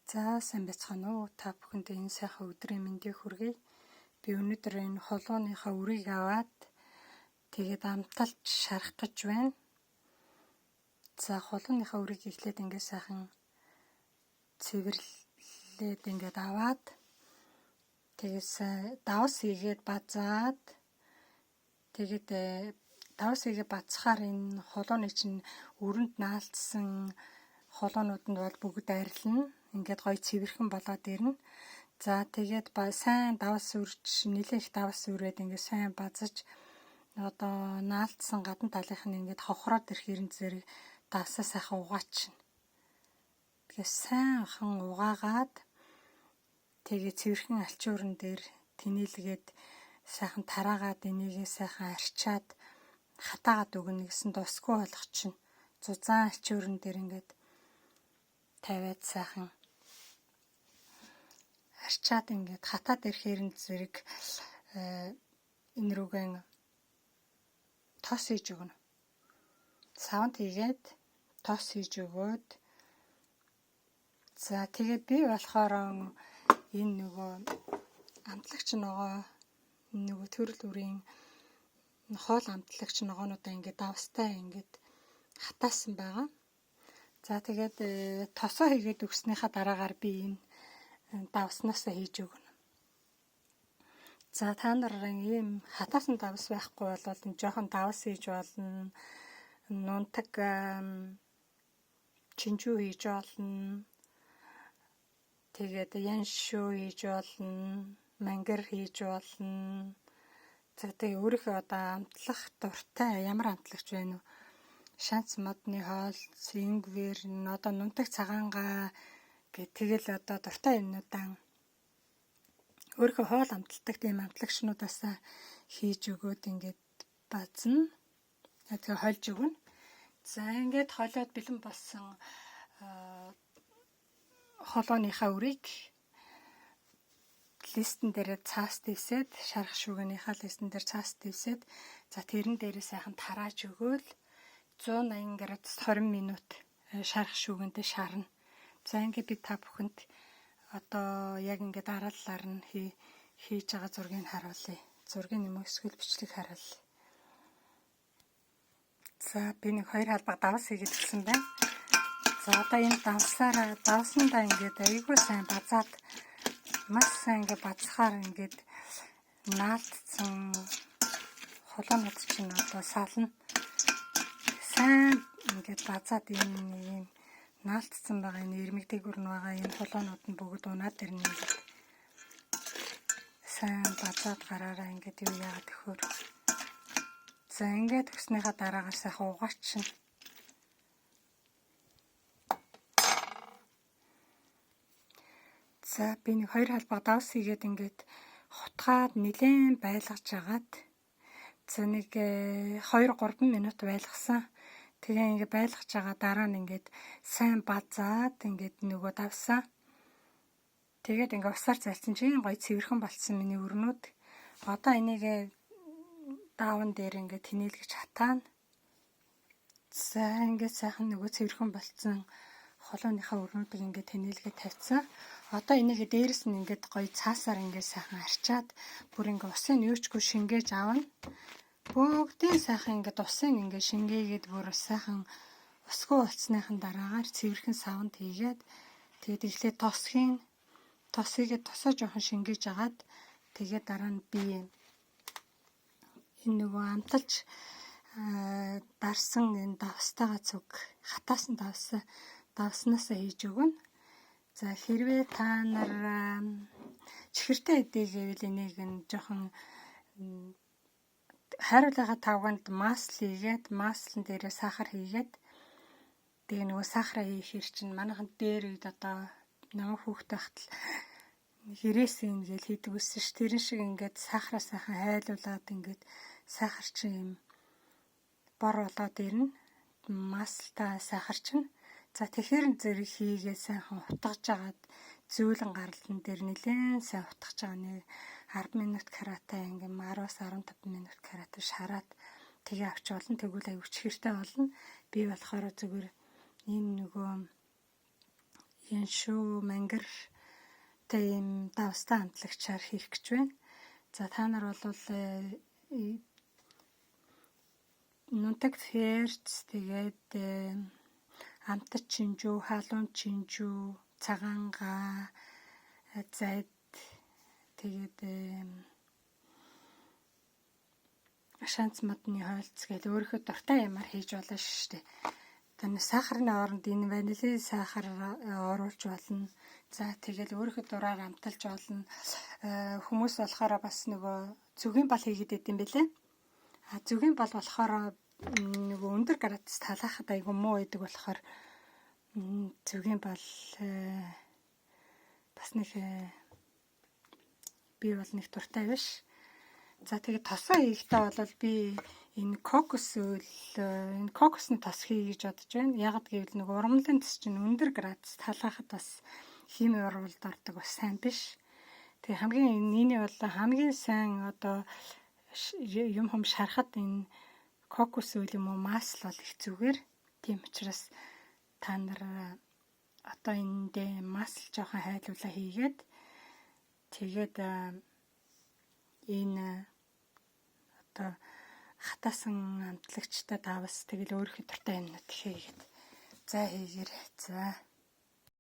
За сайн байцгаана уу? Та бүхэнд энэ сайхан өдрийн мэндийг хүргэе. Би өнөөдөр энэ холооныхаа үрийг аваад тэгээд амталж шарах гэж байна. За холооныхаа үрийг эхлээд ингээд сайхан цэвэрлээд ингээд аваад тэгээд давс хийгээд базаад тэгээд давс хийгээд бацхаар энэ холооны чинь өрөнд наалтсан холоонууд нь бол бүгд арилна. Ингээд гоё цэвэрхэн болоод ирнэ. За тэгээд сайн давс үрж нэлээх давс үрээд ингээд сайн базаж одоо наалтсан гадна талынх нь ингээд хохроод ирэх хэрэг зэрэг давсаа сайхан угаачна. Тэгээд сайхан угаагаад тэгээд цэвэрхэн алчин өрөн дээр тэнэлгээд сайхан тараагаад энийгээ сайхан арчаад хатаагаад өгнө гэсэн дусгүй болгох чинь зузаан алчин өрөн дээр ингээд тавиад сайхан арчаад ингээд хатаад ирэхээр нь зэрэг энэ рүүгэн тос хийж өгнө. Савнд хийгээд тос хийж өгөөд за тэгээд би болохоор энэ нөгөө амтлагч нөгөө төрөл бүрийн хоол амтлагч ногоонуудаа ингээд давстай ингээд хатаасан байгаа. За тэгээд тосоо хийгээд өгснийхаа дараагаар би энэ давснаасаа хийж өгнө. За та нар ийм хатаасан давс байхгүй бол энэ жоохон давс хийж болно. Нунтаг чинжүү хийж болно. Тэгээд яншүү хийж болно. Мангар хийж болно. За тэгээд өөрийнхөө одоо амтлах дуртай ямар амтлагч байна вэ? Шанц модны хоол, ингвэр, одоо нунтаг цагаангаа гэх тэгэл одоо дуртай юмнуудаа өөрийнхөө хоол амтлагдаг тийм амтлагчнуудаас хийж өгөөд ингээд базна. Тэгээ хольж өгнө. За ингээд холиод бэлэн болсон холооныхаа үрийг листэн дээр цаас дэвсээд шарах шүүгийнхаа листэн дээр цаас дэвсээд за тэрэн дээрээ сайхан тарааж өгөөл 180 градус 20 минут шарах шүүгэндээ шарна. За ингээд би та бүхэнд одоо яг ингээд дараалалаар нь хийж байгаа зургийг харуулъя. Зургийн юм уу эсвэл бичлэг харуулъя. За би нэг 2 халбаг давс хийгээд гисэн байна. За одоо энэ давсандаа ингээд айгүй сайн базаад маш сайн ингээд бацхаар ингээд наалтсан холоонууд чинь одоо сална. Сайн ингээд базаад ийм наалтсан байгаа энэ ирмэгдээгүүр нь байгаа энэ холоонууд нь бүгд унаад ирнэ ингээд сайн базаад гараараа ингээд юу яагаад гэхээр за ингээд өгснийхаа дараагаар сайхан угаачна. За би нэг 2 халбаг давс хийгээд ингээд хутгаад нэлээд байлгаж агаад за нэг 2-3 минут байлгасан. Тэгээ ингээд байлгаж байгаа дараа нь ингээд сайн базаад ингээд нөгөө давсаа. Тэгээд ингээд усаар залсан чинь гоё цэвэрхэн болцсон миний өрнүүд. Одоо энийг даавн дээр ингээд тэнэлгэж хатаана. За ингээд сайхан нөгөө цэвэрхэн болцсон холооныхаа өрнүүдийг ингээд тэнэлгээд тавьсан. Одоо энийг дээрэс нь ингээд гоё цаасаар ингээд сайхан арчаад бүр ингээд усын юучгүй шингээж аавна. Бүгдийн сайхан ингээд усын ингээд шингээгээд бүр сайхан усгүй болцсныхан дараагаар цэвэрхэн савнд хийгээд тэгээд эхлээд тосыгээд тосоо жоохон шингээж агаад тэгээд дараа нь би энэ нөгөө амталж дарсан энэ давстайгаа цуг хатаасан давснаасаа хийж өгнө. За хэрвээ та нар чихэртэй эдэг гэвэл энийг нь жоохон хайруулгын тавганд масл хийгээд маслын дээрээ сахар хийгээд тэгээ нөгөө сахараа хийхээр чинь манайхан дээр үед одоо намайг хүүхдтэй хатал хэрэгсэн ингээл хийдэг үсэн ш. Тэрэн шиг ингээд сахараа сайхан хайлуулад ингээд сахар чинь юм бор болоод ирнэ. Маслтаа сахар чинь за тэгэхээр зэрэг хийгээ сайхан утгаж агаад зөөлөн гаралтан дээр нэлээд сайн утгаж байгаа нэг 10 минут каратай ингээм 10-15 минут каратай шараад тэгээ авч болно. Тэгвэл аюу чихэртэй болно. Би болохоор зүгээр энэ нөгөө яншүү, мангар тийм давстай хамтлагчаар хийх гэж байна. За та нар бол нунтаг ферц тэгээд амтад чинжүү, халуун чинжүү, цагаангаа, зайд тэгээд шанц модны хойлц гэдэг өөрийнхөө дуртай юмар хийж болно шүү дээ. Тэгээд сахарын оронд энэ ванилин сахар оруулж болно. За тэгэл өөрийнхөө дураар амталж болно. Хүмүүс болохоор бас нөгөө зүгийн бал хийгээд идэм бэлээ. Зүгийн бал болохоор нөгөө өндөр градус талаахад айгүй муу байдаг болохоор зүгийн бал бас нэг би бол нэг дуртай биш. За тэгээд тосоо хийхдээ бол би энэ кокосны тос хий гэж бодож байна. Яг гэвэл нэг ургамлын тос чинь өндөр градус талаахад бас хими оруулалт ордог бас сайн биш. Тэгээ энэ бол хамгийн сайн одоо юм шарахад энэ кокос үйл юм уу масл бол их зүгээр. Тийм учраас та нар одоо эндээ масл жоохон хайлуулаа хийгээд тэгээд энэ одоо хатаасан амтлагчтай давас тэгэл өөрийнхөө дуртай юмнууд хийгээд за хийгэр. За